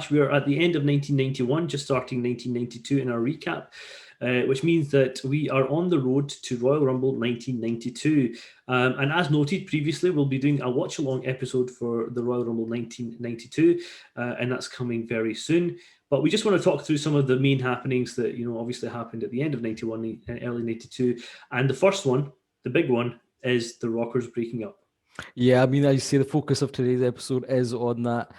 Fash, we are at the end of 1991, just starting 1992 in our recap. Which means that we are on the road to Royal Rumble 1992. And as noted previously, we'll be doing a watch-along episode for the Royal Rumble 1992, and that's coming very soon. But we just want to talk through some of the main happenings that, obviously happened at the end of 91 and early 92. And the first one, the big one, is the Rockers breaking up. Yeah, I mean, as you say, the focus of today's episode is on that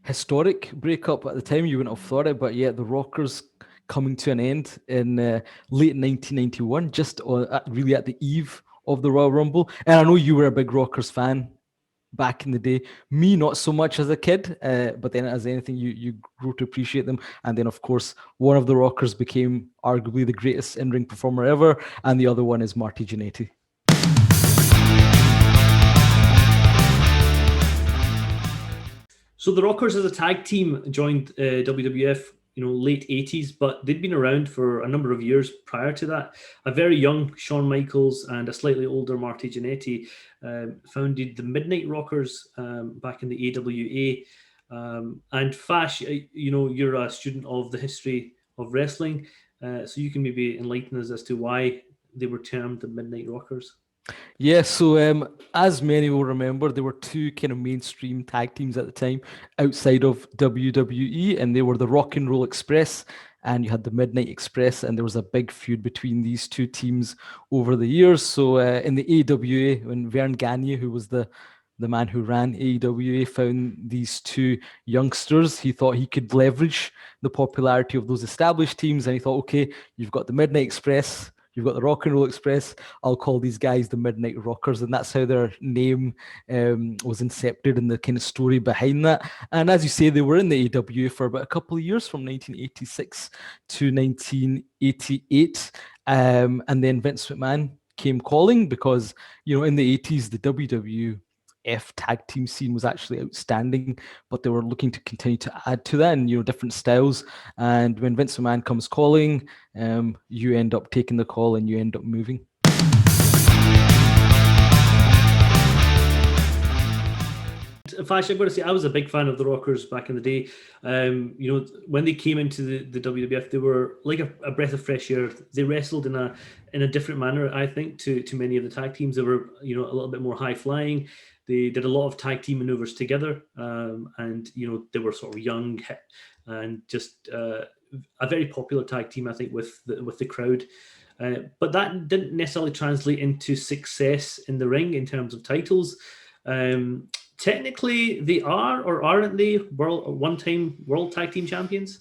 historic breakup. At the time, you wouldn't have thought it, but yeah, the Rockers coming to an end in late 1991, just really at the eve of the Royal Rumble. And I know you were a big Rockers fan back in the day. Me, not so much as a kid, but then as anything, you grew to appreciate them. And then, of course, one of the Rockers became arguably the greatest in-ring performer ever, and the other one is Marty Jannetty. So the Rockers as a tag team joined WWF, late 80s, but they'd been around for a number of years prior to that. A very young Shawn Michaels and a slightly older Marty Jannetty founded the Midnight Rockers back in the AWA. And Fash, you're a student of the history of wrestling, so you can maybe enlighten us as to why they were termed the Midnight Rockers. Yeah, so as many will remember, there were two kind of mainstream tag teams at the time outside of WWE, and they were the Rock and Roll Express and you had the Midnight Express, and there was a big feud between these two teams over the years. So in the AWA, when Vern Gagne, who was the man who ran AWA, found these two youngsters, he thought he could leverage the popularity of those established teams, and he thought, okay, you've got the Midnight Express, you've got the Rock and Roll Express, I'll call these guys the Midnight Rockers. And that's how their name was incepted and the kind of story behind that. And as you say, they were in the AWA for about a couple of years, from 1986 to 1988. And then Vince McMahon came calling because, in the 80s, the WWF tag team scene was actually outstanding, but they were looking to continue to add to that and different styles. And when Vince McMahon comes calling, you end up taking the call and you end up moving. Fash, I've got to say, I was a big fan of the Rockers back in the day. When they came into the WWF, they were like a breath of fresh air. They wrestled in a different manner, I think, to many of the tag teams. They were, a little bit more high flying. They did a lot of tag team maneuvers together, and they were sort of young and just a very popular tag team, I think, with the crowd. But that didn't necessarily translate into success in the ring in terms of titles. Technically, they are, or aren't they, one-time World Tag Team Champions?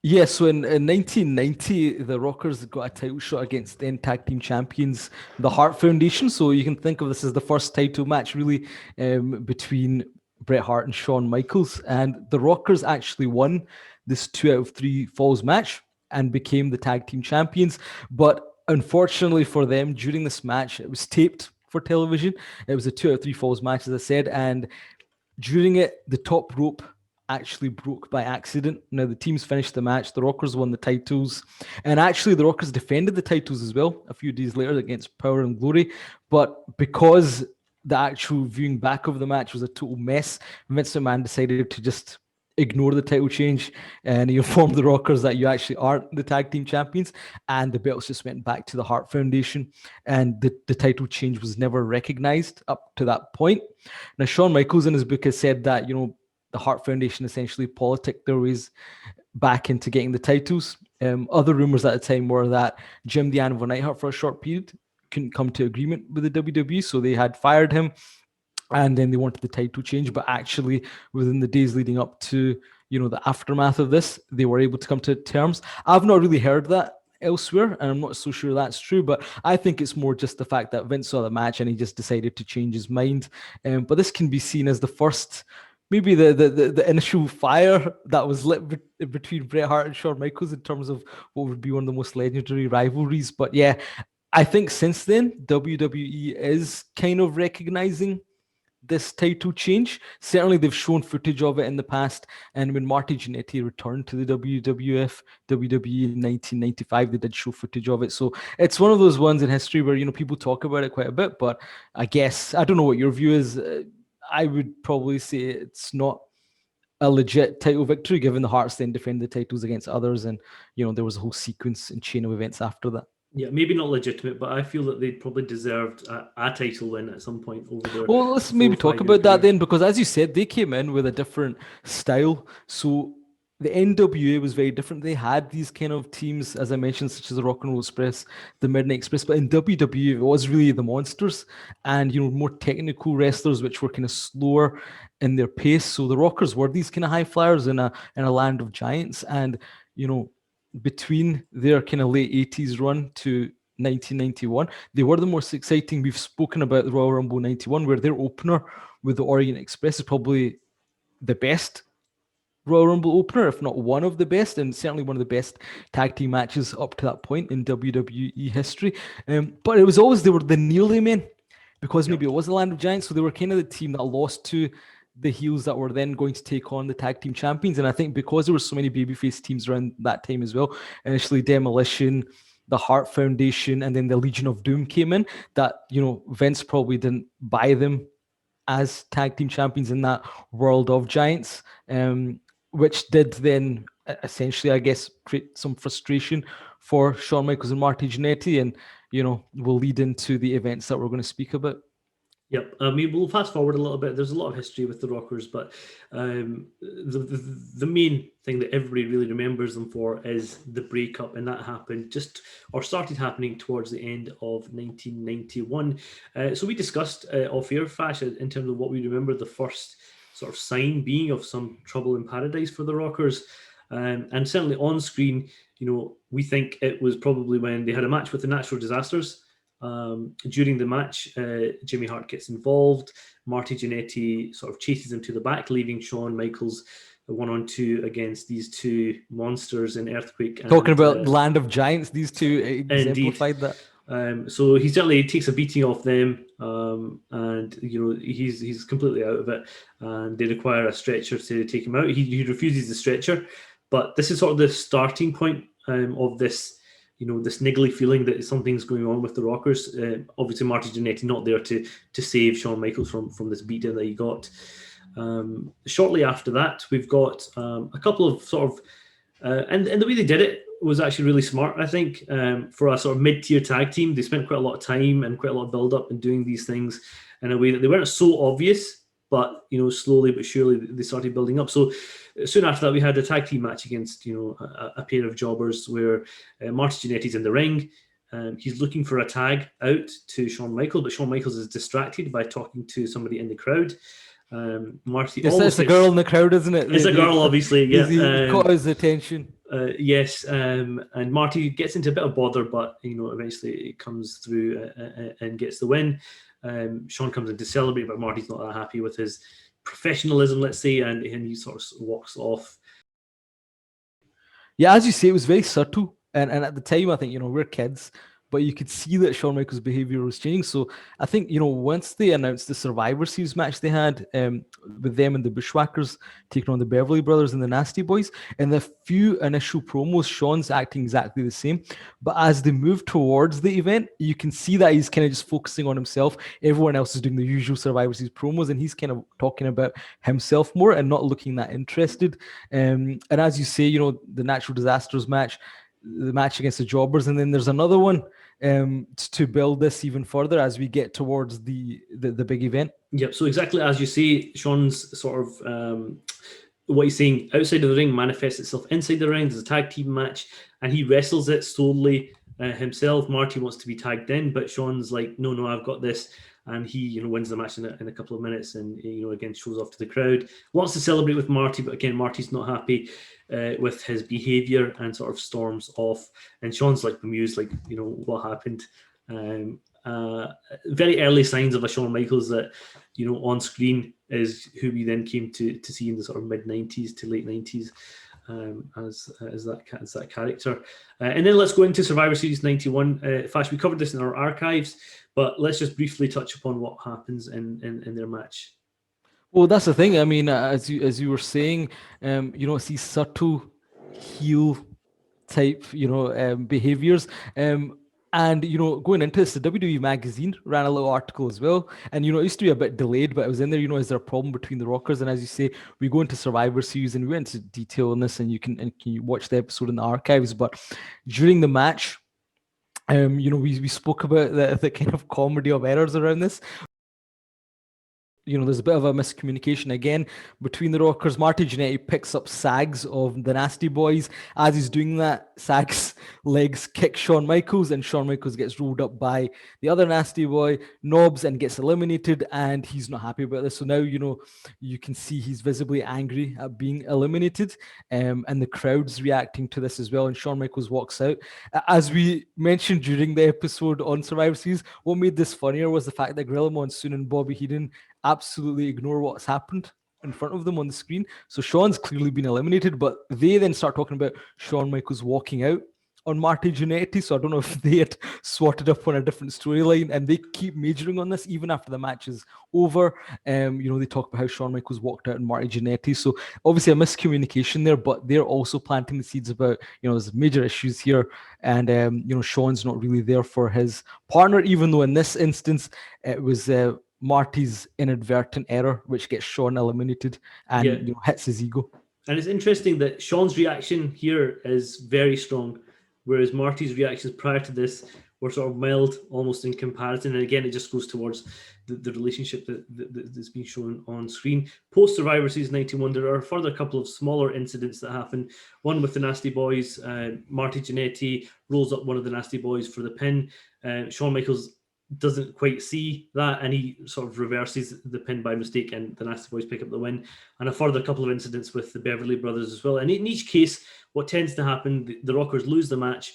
Yeah, so in 1990, the Rockers got a title shot against then tag team champions, the Hart Foundation. So you can think of this as the first title match, really, between Bret Hart and Shawn Michaels. And the Rockers actually won this 2 out of 3 falls match and became the tag team champions. But unfortunately for them, during this match, it was taped for television. It was a 2 out of 3 falls match, as I said. And during it, the top rope actually broke by accident. Now, the teams finished the match. The Rockers won the titles. And actually, the Rockers defended the titles as well a few days later against Power and Glory. But because the actual viewing back of the match was a total mess, Vince McMahon decided to just ignore the title change, and he informed the Rockers that you actually aren't the tag team champions, and the belts just went back to the Hart Foundation, and the title change was never recognized up to that point. Now, Shawn Michaels in his book has said that, the Hart Foundation essentially politicked their ways back into getting the titles. Other rumors at the time were that Jim the Anvil Neidhart, for a short period, couldn't come to agreement with the WWE, so they had fired him, and then they wanted the title change. But actually, within the days leading up to, the aftermath of this, they were able to come to terms. I've not really heard that elsewhere, and I'm not so sure that's true, but I think it's more just the fact that Vince saw the match and he just decided to change his mind. But this can be seen as the first, maybe the initial fire that was lit between Bret Hart and Shawn Michaels in terms of what would be one of the most legendary rivalries. But yeah, I think since then, WWE is kind of recognizing this title change. Certainly, they've shown footage of it in the past. And when Marty Jannetty returned to the WWE in 1995, they did show footage of it. So it's one of those ones in history where, people talk about it quite a bit. But I guess, I don't know what your view is. I would probably say it's not a legit title victory, given the Hearts then defended the titles against others, and there was a whole sequence and chain of events after that. Yeah, maybe not legitimate, but I feel that they probably deserved a title win at some point over their. Well, let's maybe talk about that then, because as you said, they came in with a different style. So the NWA was very different. They had these kind of teams, as I mentioned, such as the Rock and Roll Express, the Midnight Express, but in WWE, it was really the Monsters and, more technical wrestlers, which were kind of slower in their pace. So the Rockers were these kind of high flyers in a land of giants. And, between their kind of late 80s run to 1991, they were the most exciting. We've spoken about the Royal Rumble 91, where their opener with the Orient Express is probably the best Royal Rumble opener, if not one of the best, and certainly one of the best tag team matches up to that point in WWE history. But it was always, they were the nearly men, because maybe it was the Land of Giants, so they were kind of the team that lost to the heels that were then going to take on the tag team champions. And I think because there were so many babyface teams around that time as well, initially Demolition, the Hart Foundation, and then the Legion of Doom came in, that, Vince probably didn't buy them as tag team champions in that world of giants, which did then essentially, I guess, create some frustration for Shawn Michaels and Marty Jannetty, and, will lead into the events that we're going to speak about. Yep. I mean, we'll fast forward a little bit. There's a lot of history with the Rockers, but the main thing that everybody really remembers them for is the breakup, and that happened started happening towards the end of 1991. So we discussed off air, Fash, in terms of what we remember the first sort of sign being of some trouble in paradise for the Rockers. And certainly on screen, we think it was probably when they had a match with the Natural Disasters. During the match, Jimmy Hart gets involved. Marty Jannetty sort of chases him to the back, leaving Shawn Michaels 1-on-2 against these two monsters in Earthquake. Talking about Land of Giants, these two exemplified that. So he certainly takes a beating off them, and he's completely out of it, and they require a stretcher to take him out. He refuses the stretcher, but this is sort of the starting point of this. This niggly feeling that something's going on with the Rockers. Obviously, Marty Jannetty not there to save Shawn Michaels from this beatdown that he got. Shortly after that, we've got a couple of sort of, and the way they did it was actually really smart, I think, for a sort of mid-tier tag team. They spent quite a lot of time and quite a lot of build-up in doing these things in a way that they weren't so obvious, but slowly but surely they started building up. So soon after that, we had a tag team match against a pair of jobbers where Marty Jannetty's in the ring. He's looking for a tag out to Shawn Michaels, but Shawn Michaels is distracted by talking to somebody in the crowd. Marty, it's a girl in the crowd, isn't it? It's a girl, obviously. Yeah, he caught his attention. Yes, and Marty gets into a bit of bother, but eventually it comes through and gets the win. Shawn comes in to celebrate, but Marty's not that happy with his professionalism, let's say, and he sort of walks off. Yeah, as you say, it was very subtle, and at the time, I think we're kids, but you could see that Shawn Michaels' behavior was changing. So I think once they announced the Survivor Series match they had with them and the Bushwhackers taking on the Beverly Brothers and the Nasty Boys, in the few initial promos, Shawn's acting exactly the same. But as they move towards the event, you can see that he's kind of just focusing on himself. Everyone else is doing the usual Survivor Series promos, and he's kind of talking about himself more and not looking that interested. And as you say, the Natural Disasters match, the match against the Jobbers, and then there's another one to build this even further as we get towards the big event. Yep. So exactly as you say, Shawn's sort of what he's saying outside of the ring manifests itself inside the ring. There's a tag team match, and he wrestles it solely himself. Marty wants to be tagged in, but Shawn's like, no, I've got this. And he, wins the match in a couple of minutes, and again shows off to the crowd. Wants to celebrate with Marty, but again Marty's not happy with his behavior and sort of storms off. And Shawn's like bemused, like what happened. Very early signs of a Shawn Michaels that on screen is who we then came to see in the sort of mid '90s to late '90s. As that character. And then let's go into Survivor Series 91. Fash, we covered this in our archives, but let's just briefly touch upon what happens in their match. Well, that's the thing. I mean, as you were saying, it's these subtle heel type, behaviors. And, going into this, the WWE magazine ran a little article as well. And, it used to be a bit delayed, but it was in there, is there a problem between the Rockers? And as you say, we go into Survivor Series and we went into detail on this, and you can watch the episode in the archives. But during the match, we spoke about the kind of comedy of errors around this. There's a bit of a miscommunication again between the Rockers. Marty Jannetty picks up Sags of the Nasty Boys. As he's doing that, Sags' legs kick Shawn Michaels, and Shawn Michaels gets rolled up by the other Nasty Boy, Knobs, and gets eliminated, and he's not happy about this. So now, you can see he's visibly angry at being eliminated, and the crowd's reacting to this as well, and Shawn Michaels walks out. As we mentioned during the episode on Survivor Series, what made this funnier was the fact that Gorilla Monsoon and Bobby Heenan absolutely ignore what's happened in front of them on the screen. So Shawn's clearly been eliminated, but they then start talking about Shawn Michaels walking out on Marty Jannetty. So I don't know if they had swatted up on a different storyline, and they keep majoring on this even after the match is over. They talk about how Shawn Michaels walked out on Marty Jannetty. So obviously a miscommunication there, but they're also planting the seeds about, there's major issues here. And, Shawn's not really there for his partner, even though in this instance, it was Marty's inadvertent error, which gets Shawn eliminated and hits his ego. And it's interesting that Shawn's reaction here is very strong, whereas Marty's reactions prior to this were sort of mild, almost in comparison. And again, it just goes towards the relationship that's being shown on screen. Post Survivor Series 91, there are a further couple of smaller incidents that happen. One with the Nasty Boys. Marty Jannetty rolls up one of the Nasty Boys for the pin. Shawn Michaels doesn't quite see that, and he sort of reverses the pin by mistake, and the Nasty Boys pick up the win. And a further couple of incidents with the Beverly Brothers as well. And in each case, what tends to happen, the Rockers lose the match.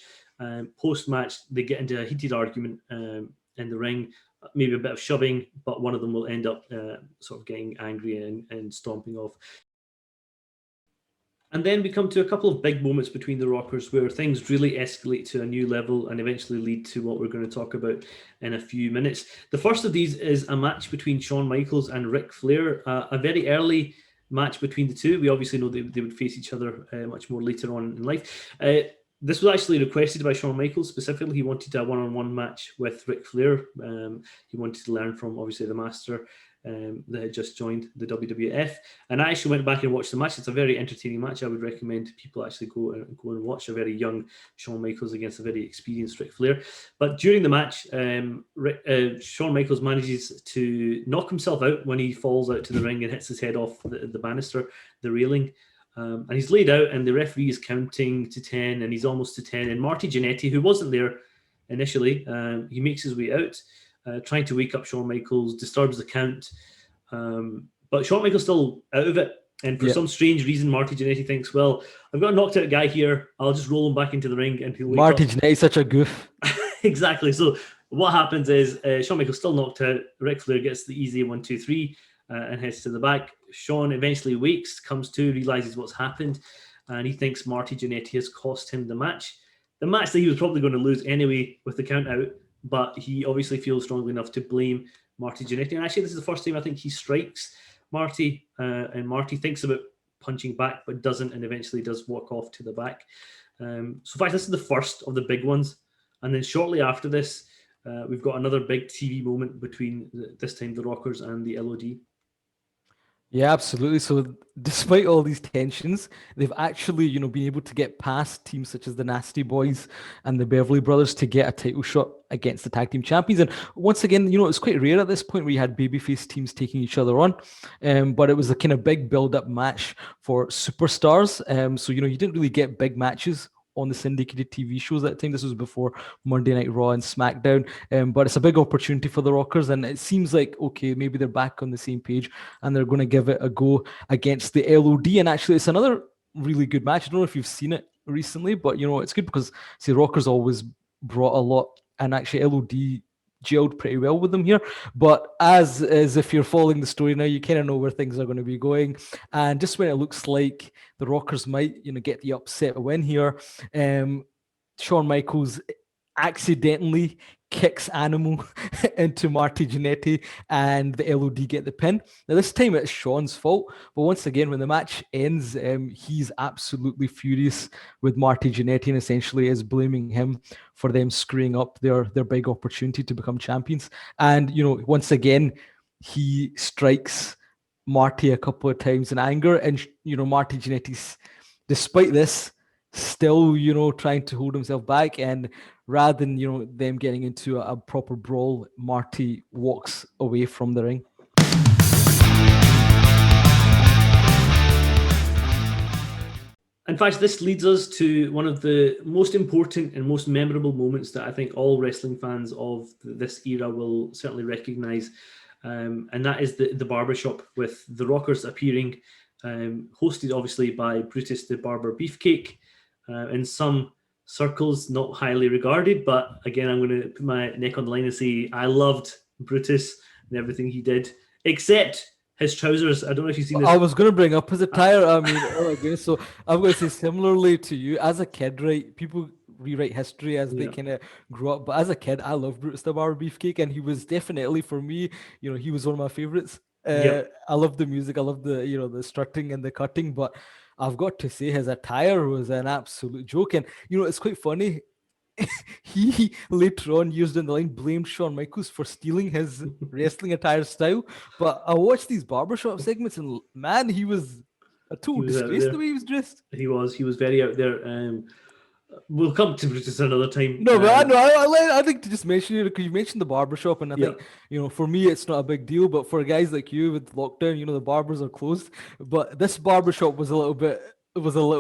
Post-match, they get into a heated argument in the ring, maybe a bit of shoving, but one of them will end up sort of getting angry and stomping off. And then we come to a couple of big moments between the Rockers where things really escalate to a new level and eventually lead to what we're going to talk about in a few minutes. The first of these is a match between Shawn Michaels and Ric Flair, a very early match between the two. We obviously know they would face each other much more later on in life. This was actually requested by Shawn Michaels specifically. He wanted a one-on-one match with Ric Flair. He wanted to learn from, obviously, the master that had just joined the WWF. And I actually went back and watched the match. It's a very entertaining match. I would recommend people actually go and watch a very young Shawn Michaels against a very experienced Ric Flair. But during the match, Shawn Michaels manages to knock himself out when he falls out to the ring and hits his head off the banister, the railing. And he's laid out, and the referee is counting to 10, and he's almost to 10. And Marty Jannetty, who wasn't there initially, he makes his way out, trying to wake up Shawn Michaels, disturbs the count. But Shawn Michaels still out of it. And for some strange reason, Marty Jannetty thinks, well, I've got a knocked out guy here. I'll just roll him back into the ring and he'll wake Marty up. Jannetty's such a goof. Exactly. So what happens is Shawn Michaels still knocked out. Ric Flair gets the easy 1, 2, 3 and heads to the back. Shawn eventually wakes, comes to, realizes what's happened, and he thinks Marty Jannetty has cost him the match. The match that he was probably going to lose anyway with the count out, but he obviously feels strongly enough to blame Marty Jannetty. And actually, this is the first time I think he strikes Marty, and Marty thinks about punching back, but doesn't, and eventually does walk off to the back. So in fact, this is the first of the big ones. And then shortly after this, we've got another big TV moment between, this time, the Rockers and the LOD. Yeah, absolutely. So despite all these tensions, they've actually, been able to get past teams such as the Nasty Boys and the Beverly Brothers to get a title shot against the tag team champions. And once again, it was quite rare at this point where you had babyface teams taking each other on. But it was a kind of big build-up match for superstars. So, you didn't really get big matches on the syndicated TV shows at the time. This was before Monday Night Raw and SmackDown. But it's a big opportunity for the Rockers, and it seems like, okay, maybe they're back on the same page and they're going to give it a go against the LOD. And actually, it's another really good match. I don't know if you've seen it recently, but, it's good because, see, Rockers always brought a lot, and actually LOD gelled pretty well with them here. But as if you're following the story now, you kind of know where things are going to be going. And just when it looks like the Rockers might, get the upset win here, Shawn Michaels accidentally kicks Animal into Marty Jannetty, and the LOD get the pin. Now, this time it's Shawn's fault, but once again, when the match ends, he's absolutely furious with Marty Jannetty and essentially is blaming him for them screwing up their big opportunity to become champions. And, once again, he strikes Marty a couple of times in anger, and, Marty Jannetty's, despite this, still, trying to hold himself back. And rather than, them getting into a proper brawl, Marty walks away from the ring. In fact, this leads us to one of the most important and most memorable moments that I think all wrestling fans of this era will certainly recognize. And that is the Barber Shop, with the Rockers appearing, hosted obviously by Brutus the Barber Beefcake. In some circles, not highly regarded, but again, I'm going to put my neck on the line and say I loved Brutus and everything he did, except his trousers. I don't know if you've seen this. I was going to bring up his attire. I mean, oh my goodness. So I'm going to say, similarly to you, as a kid, right, people rewrite history as they kind of grow up. But as a kid, I loved Brutus the Barber Beefcake, and he was definitely, for me, he was one of my favorites. I love the music. I love the, the strutting and the cutting, but I've got to say his attire was an absolute joke. And, it's quite funny. He later on, used in the line, blamed Shawn Michaels for stealing his wrestling attire style. But I watched these barbershop segments, and man, he was a total disgrace the way he was dressed. He was very out there. We'll come to Brutus another time. No, but I think to just mention it, because you mentioned the barbershop, and I think, for me, it's not a big deal, but for guys like you with lockdown, the barbers are closed. But this barbershop was a little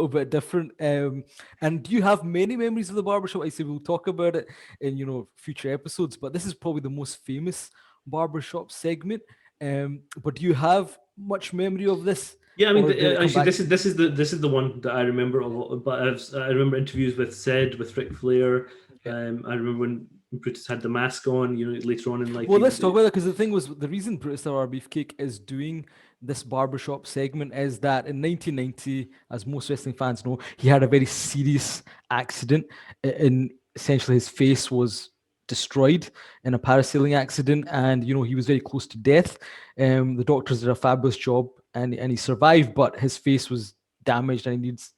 bit different. And do you have many memories of the barbershop? I say we'll talk about it in, future episodes, but this is probably the most famous barbershop segment. But do you have much memory of this? Yeah, I mean, actually, this is the one that I remember. But I remember interviews with Sid, with Ric Flair. I remember when Brutus had the mask on. Later on in life. Well, let's talk about that, because the thing was, the reason Brutus the Barber Beefcake is doing this barbershop segment is that in 1990, as most wrestling fans know, he had a very serious accident. And essentially, his face was destroyed in a parasailing accident, and he was very close to death. The doctors did a fabulous job, and he survived, but his face was damaged, and he needs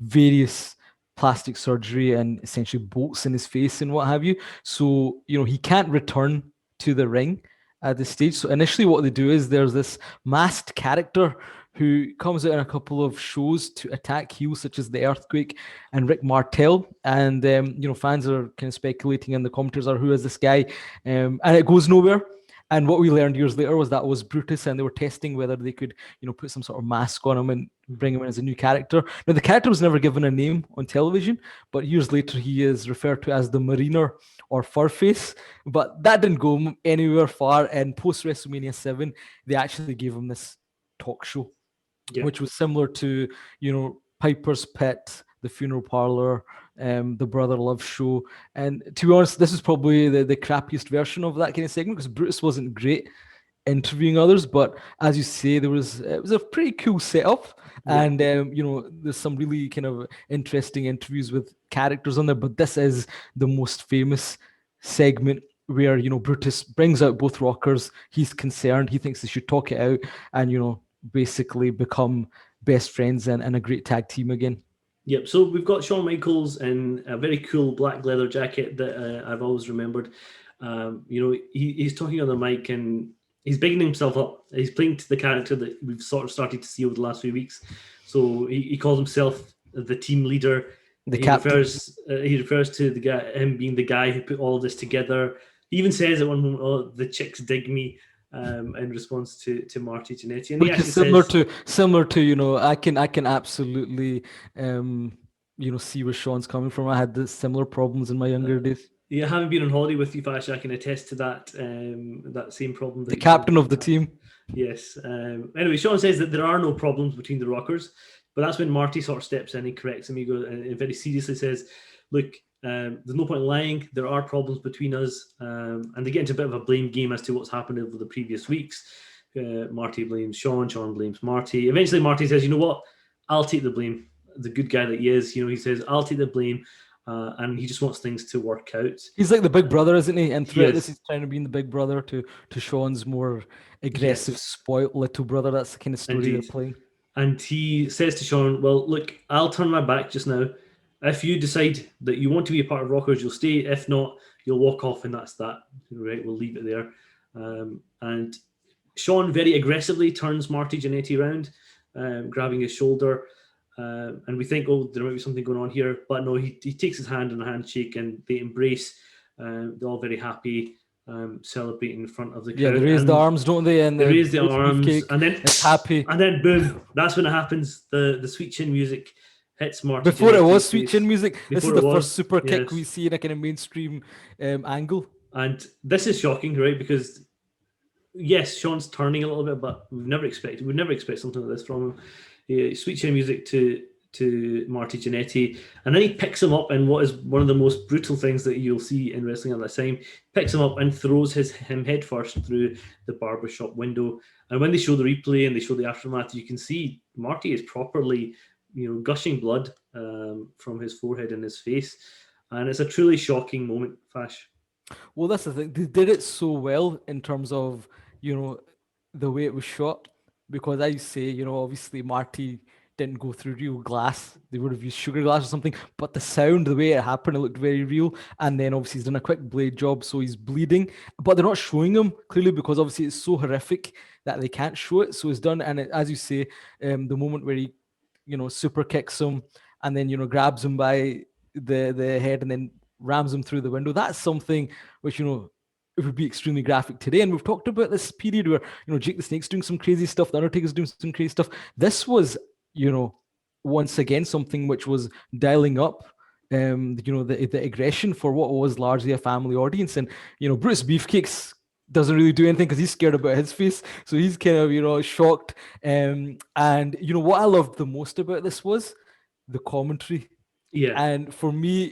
various plastic surgery and essentially bolts in his face and what have you. So he can't return to the ring at this stage. So initially, what they do is there's this masked character who comes out in a couple of shows to attack heels such as the Earthquake and Rick Martel. And fans are kind of speculating, and the commenters are, who is this guy? And it goes nowhere. And what we learned years later was that was Brutus, and they were testing whether they could, put some sort of mask on him and bring him in as a new character. Now, the character was never given a name on television, but years later he is referred to as the Mariner or Furface. But that didn't go anywhere far. And post WrestleMania 7, they actually gave him this talk show, which was similar to, Piper's Pit, The Funeral Parlor, the Brother Love Show. And to be honest, this is probably the crappiest version of that kind of segment, because Brutus wasn't great interviewing others. But as you say, it was a pretty cool setup. And, there's some really kind of interesting interviews with characters on there. But this is the most famous segment where, Brutus brings out both Rockers. He's concerned. He thinks they should talk it out and, basically become best friends and a great tag team again. Yep. So we've got Shawn Michaels in a very cool black leather jacket that I've always remembered. He's talking on the mic and he's bigging himself up. He's playing to the character that we've sort of started to see over the last few weeks. So he calls himself the team leader. The captain. He refers to the guy, him being the guy who put all of this together. He even says at one moment, "Oh, the chicks dig me." In response to Marty Jannetty, and which is similar to I can absolutely see where Shawn's coming from. I had the similar problems in my younger days. Yeah, having been on holiday with you, Fash, I can attest to that that same problem. The captain of the team. Yes. Anyway, Shawn says that there are no problems between the Rockers, but that's when Marty sort of steps in and corrects him. He goes and very seriously says, "Look, there's no point in lying. There are problems between us." And they get into a bit of a blame game as to what's happened over the previous weeks. Marty blames Shawn. Shawn blames Marty. Eventually, Marty says, "You know what? I'll take the blame." The good guy that he is, he says, "I'll take the blame. and he just wants things to work out. He's like the big brother, isn't he? And throughout this, Yes. he's trying to be the big brother to Sean's more aggressive, Yes, spoilt little brother. That's the kind of story they're indeed. playing. And he says to Shawn, "Well, look, I'll turn my back just now. If you decide that you want to be a part of Rockers, you'll stay. If not, you'll walk off, and that's that. Right? We'll leave it there." And Shawn very aggressively turns Marty Jannetty around, grabbing his shoulder. And we think, oh, there might be something going on here. But no, he takes his hand in a handshake and they embrace. They're all very happy, celebrating in front of the crowd. Yeah, they raise the arms, don't they? And they raise the it's arms. beefcake. And then It's happy. And then boom, that's when it happens. The sweet chin music hits Marty. Before it was Jannetty's sweet face. chin music, this is Before the it was, first super kick yes. we see in a kind of mainstream angle. And this is shocking, right? Because yes, Shawn's turning a little bit, but we'd never expect something like this from him. Sweet chin music to Marty Jannetty, and then he picks him up in what is one of the most brutal things that you'll see in wrestling at that time. Picks him up and throws him head first through the Barber Shop window. And when they show the replay and they show the aftermath, you can see Marty is properly, gushing blood from his forehead and his face, and it's a truly shocking moment, Fash. Well, that's the thing. They did it so well in terms of, the way it was shot. Because I say, obviously Marty didn't go through real glass. They would have used sugar glass or something. But the sound, the way it happened, it looked very real. And then obviously he's done a quick blade job, so he's bleeding. But they're not showing him, clearly, because obviously it's so horrific that they can't show it. So it's done. And as you say, the moment where he, super kicks him and then, grabs him by the head and then rams him through the window. That's something which, it would be extremely graphic today. And we've talked about this period where, Jake the Snake's doing some crazy stuff, the Undertaker's doing some crazy stuff. This was, once again, something which was dialing up, the aggression for what was largely a family audience. And, Bruce Beefcakes doesn't really do anything because he's scared about his face. So he's kind of, shocked. And, what I loved the most about this was the commentary. Yeah. And for me,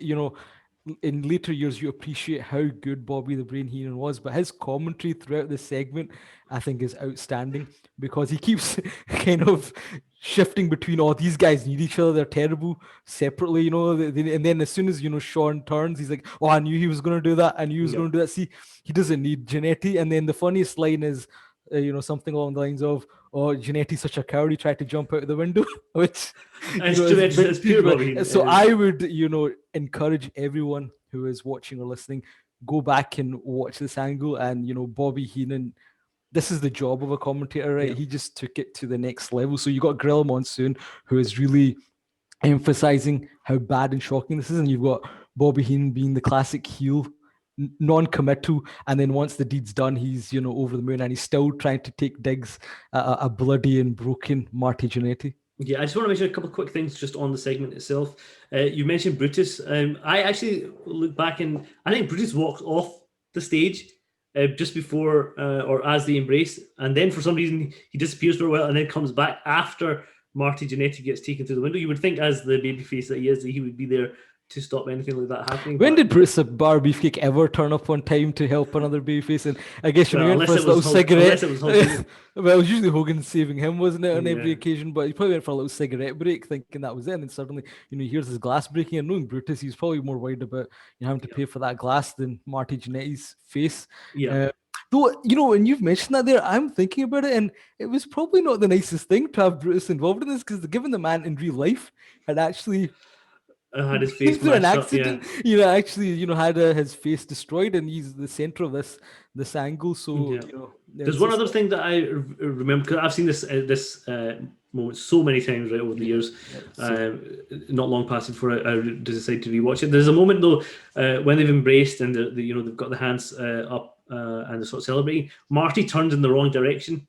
in later years, you appreciate how good Bobby the Brain Heenan was, but his commentary throughout the segment, I think, is outstanding because he keeps kind of shifting between, oh, these guys need each other, they're terrible separately, and then as soon as, Shawn turns, he's like, oh, I knew he was going to do that, I knew he was going to do that. See, he doesn't need Jannetty. And then the funniest line is, something along the lines of, oh, Jannetty's such a coward, he tried to jump out of the window, which it's pure Bobby. So I would, encourage everyone who is watching or listening, go back and watch this angle. And, Bobby Heenan, this is the job of a commentator, right? Yeah. He just took it to the next level. So you got Gorilla Monsoon, who is really emphasizing how bad and shocking this is. And you've got Bobby Heenan being the classic heel, non-committal, and then once the deed's done, he's over the moon, and he's still trying to take digs at a bloody and broken Marty Jannetty. Yeah, I just want to mention a couple of quick things just on the segment itself. You mentioned Brutus. I actually look back and I think Brutus walks off the stage just before or as they embrace, and then for some reason he disappears for a while and then comes back after Marty Jannetty gets taken through the window. You would think, as the babyface that he is, that he would be there to stop anything like that happening. When did Bruce Bar Beefcake ever turn up on time to help another babyface? And I guess you went for his little cigarette. Well, it was usually Hogan saving him, wasn't it, on every occasion? But he probably went for a little cigarette break, thinking that was it. And then suddenly, he hears his glass breaking. And knowing Brutus, he's probably more worried about having to pay for that glass than Marty Jannetty's face. Yeah. Though, when you've mentioned that there, I'm thinking about it, and it was probably not the nicest thing to have Brutus involved in this, because given the man in real life had actually had his face through an accident, actually, had his face destroyed, and he's the center of this angle. So, there's one other thing that I remember, because I've seen this moment so many times right over the years. Not long past it before I decided to rewatch it. There's a moment though when they've embraced and they've got the hands up and they're sort of celebrating. Marty turns in the wrong direction,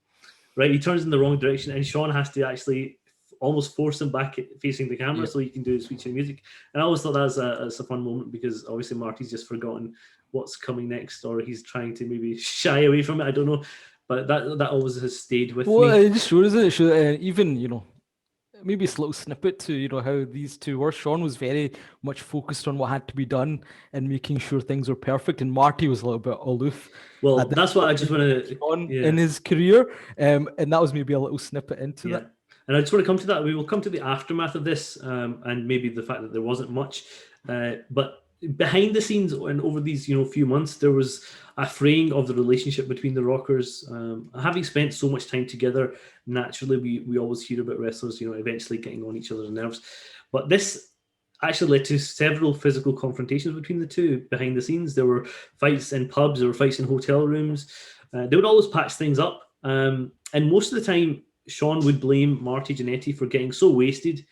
right? He turns in the wrong direction, and Shawn has to actually almost force him back facing the camera so he can do his sweet chin music. And I always thought that was a fun moment, because obviously Marty's just forgotten what's coming next, or he's trying to maybe shy away from it. I don't know, but that always has stayed with me. Well, it just shows it. Even maybe a little snippet to how these two were. Shawn was very much focused on what had to be done and making sure things were perfect, and Marty was a little bit aloof. Well, that's what I just want to in his career, and that was maybe a little snippet into that. And I just want to come to that. We will come to the aftermath of this, and maybe the fact that there wasn't much. But behind the scenes and over these few months, there was a fraying of the relationship between the Rockers. Having spent so much time together, naturally we always hear about wrestlers eventually getting on each other's nerves. But this actually led to several physical confrontations between the two behind the scenes. There were fights in pubs, there were fights in hotel rooms. They would always patch things up, and most of the time Shawn would blame Marty Jannetty for getting so wasted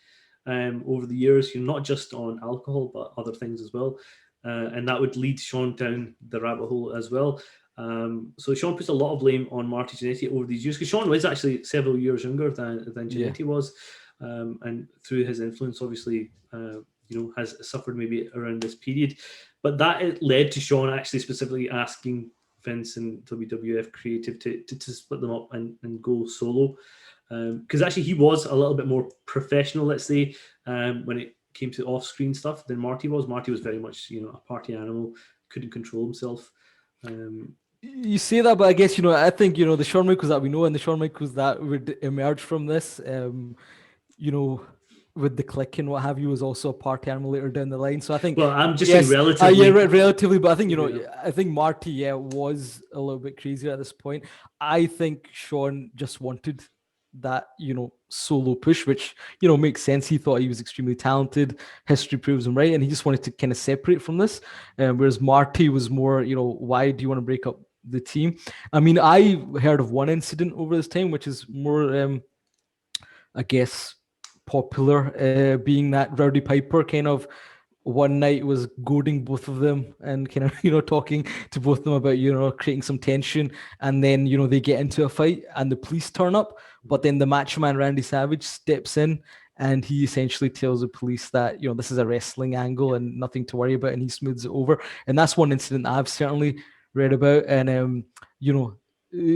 over the years, not just on alcohol, but other things as well. And that would lead Shawn down the rabbit hole as well. So Shawn puts a lot of blame on Marty Jannetty over these years, because Shawn was actually several years younger than Jannetty was. And through his influence, obviously, has suffered maybe around this period. But that it led to Shawn actually specifically asking Vince and WWF Creative to split them up and go solo. Because actually he was a little bit more professional, let's say, when it came to off-screen stuff than Marty was. Marty was very much, a party animal, couldn't control himself. You say that, but I guess, I think, the Shawn Michaels that we know and the Shawn Michaels that would emerge from this, with the click and what have you, was also a party animal later down the line. So I think, well, I'm just saying relatively. Relatively, but I think, I think Marty, was a little bit crazier at this point. I think Shawn just wanted that, solo push, which, makes sense. He thought he was extremely talented. History proves him right. And he just wanted to kind of separate from this. Whereas Marty was more, why do you want to break up the team? I mean, I heard of one incident over this time, which is more, I guess, popular, being that Rowdy Piper kind of one night was goading both of them and kind of, talking to both of them about, creating some tension. And then, they get into a fight and the police turn up. But then the Macho Man Randy Savage steps in and he essentially tells the police that, this is a wrestling angle and nothing to worry about. And he smooths it over. And that's one incident I've certainly read about. And,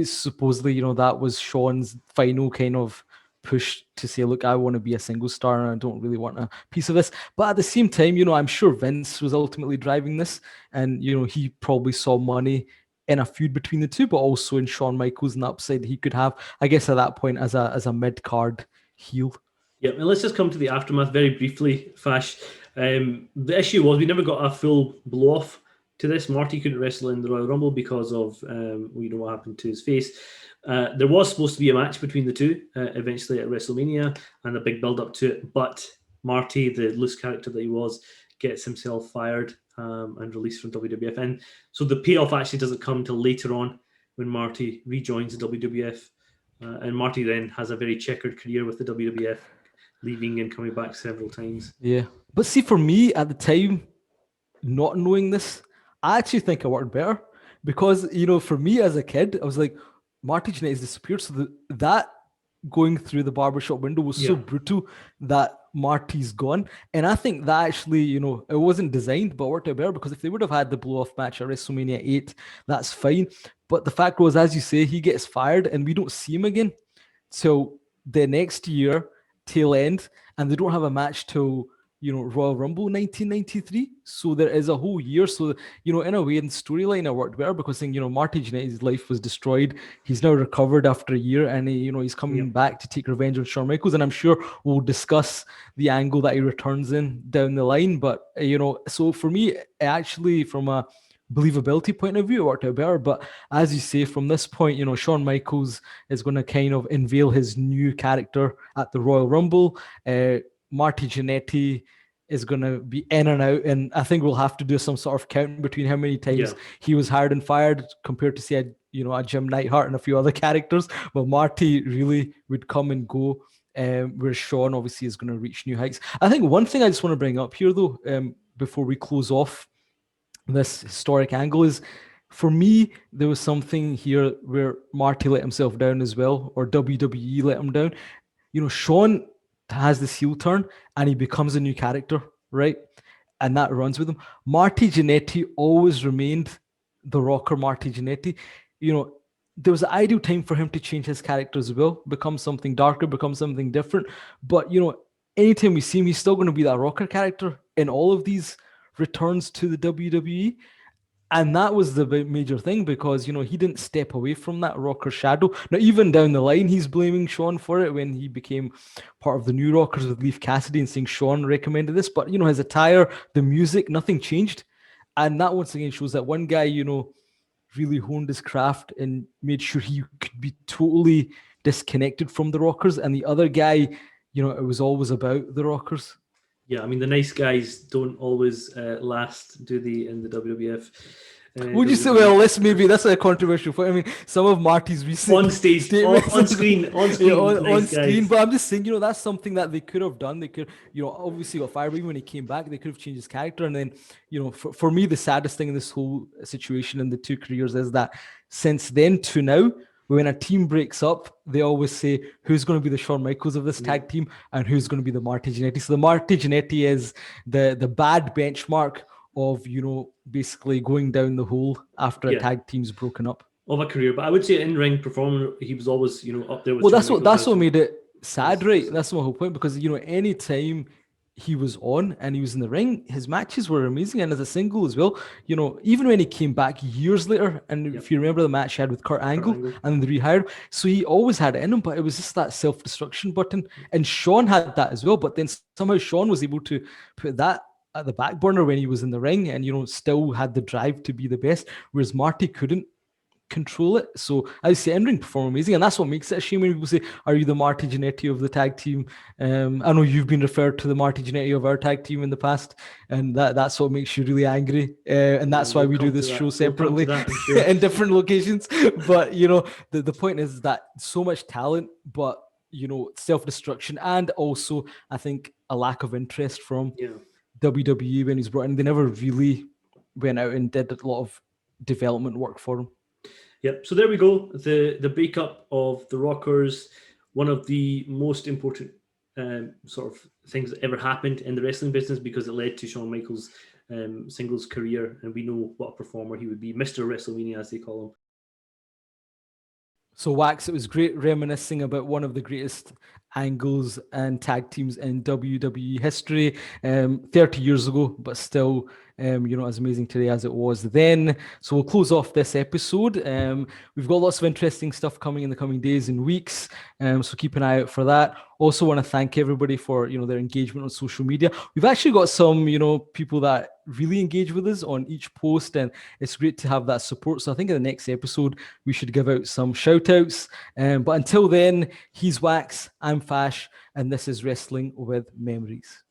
supposedly, that was Shawn's final kind of push to say, look, I want to be a single star and I don't really want a piece of this. But at the same time, I'm sure Vince was ultimately driving this, and he probably saw money in a feud between the two, but also in Shawn Michaels and the upside he could have, I guess, at that point as a mid-card heel. Yeah, and let's just come to the aftermath very briefly, Fash. The issue was we never got a full blow-off to this. Marty couldn't wrestle in the Royal Rumble because of what happened to his face. There was supposed to be a match between the two eventually at WrestleMania and a big build-up to it, but Marty, the loose character that he was, gets himself fired and released from WWF. And so the payoff actually doesn't come till later on when Marty rejoins the WWF. And Marty then has a very checkered career with the WWF, leaving and coming back several times. Yeah. But see, for me at the time, not knowing this, I actually think it worked better because, for me as a kid, I was like, Marty Jannetty's disappeared. So that going through the barbershop window was so brutal that Marty's gone. And I think that actually, it wasn't designed, but worked out better, because if they would have had the blow-off match at WrestleMania 8, that's fine. But the fact was, as you say, he gets fired and we don't see him again till the next year, tail end, and they don't have a match till Royal Rumble 1993. So there is a whole year. So, in a way, in storyline, it worked better because Marty Jannetty's life was destroyed. He's now recovered after a year, and he's coming back to take revenge on Shawn Michaels. And I'm sure we'll discuss the angle that he returns in down the line. But so for me, actually, from a believability point of view, it worked out better. But as you say, from this point, Shawn Michaels is going to kind of unveil his new character at the Royal Rumble. Marty Jannetty is going to be in and out, and I think we'll have to do some sort of count between how many times he was hired and fired compared to, say, a Jim Neidhart and a few other characters. But Marty really would come and go, whereas Shawn obviously is going to reach new heights. I think one thing I just want to bring up here, though, before we close off this historic angle, is, for me, there was something here where Marty let himself down as well, or WWE let him down. Shawn has this heel turn and he becomes a new character, right? And that runs with him. Marty Jannetty always remained the rocker Marty Jannetty. There was an ideal time for him to change his character as well, become something darker, become something different. But, anytime we see him, he's still going to be that rocker character in all of these returns to the WWE. And that was the major thing because, he didn't step away from that Rocker shadow. Now, even down the line, he's blaming Shawn for it when he became part of the New Rockers with Leif Cassidy and saying Shawn recommended this. But, his attire, the music, nothing changed. And that once again shows that one guy, really honed his craft and made sure he could be totally disconnected from the Rockers. And the other guy, it was always about the Rockers. Yeah, I mean, the nice guys don't always last, do they, in the WWF? Would you say, well, that's a controversial point. I mean, some of Marty's recent on stage, statements on screen, on nice screen. guys. But I'm just saying, that's something that they could have done. They could, obviously got fired. But even when he came back, they could have changed his character. And then, for me, the saddest thing in this whole situation in the two careers is that since then to now, when a team breaks up, they always say who's going to be the Shawn Michaels of this tag team and who's going to be the Marty Jannetty. So the Marty Jannetty is the bad benchmark of, basically going down the hole after a tag team's broken up. Of a career. But I would say in-ring performer, he was always, up there with Well, that's what made it sad, right? That's my whole point, because, any time he was on and he was in the ring, his matches were amazing. And as a single as well, even when he came back years later, and if you remember the match he had with Kurt Angle and the rehired, so he always had it in him, but it was just that self-destruction button. And Shawn had that as well, but then somehow Shawn was able to put that at the back burner when he was in the ring and, still had the drive to be the best, whereas Marty couldn't control it. So I say in-ring perform amazing, and that's what makes it a shame when people say, are you the Marty Jannetty of the tag team? I know you've been referred to the Marty Jannetty of our tag team in the past, and that's what makes you really angry, and that's why we do this show separately in different locations. But the point is that so much talent, but self-destruction, and also I think a lack of interest from WWE when he's brought in. They never really went out and did a lot of development work for him. Yep. So there we go. The breakup of the Rockers, one of the most important sort of things that ever happened in the wrestling business, because it led to Shawn Michaels' singles career, and we know what a performer he would be, Mr. WrestleMania, as they call him. So Wax, it was great reminiscing about one of the greatest angles and tag teams in WWE history 30 years ago, but still as amazing today as it was then. So we'll close off this episode. We've got lots of interesting stuff coming in the coming days and weeks, so keep an eye out for that. Also want to thank everybody for their engagement on social media. We've actually got some people that really engage with us on each post, and it's great to have that support. So I think in the next episode we should give out some shout outs, but until then, he's Wax, I'm Fash, and this is Wrestling with Memories.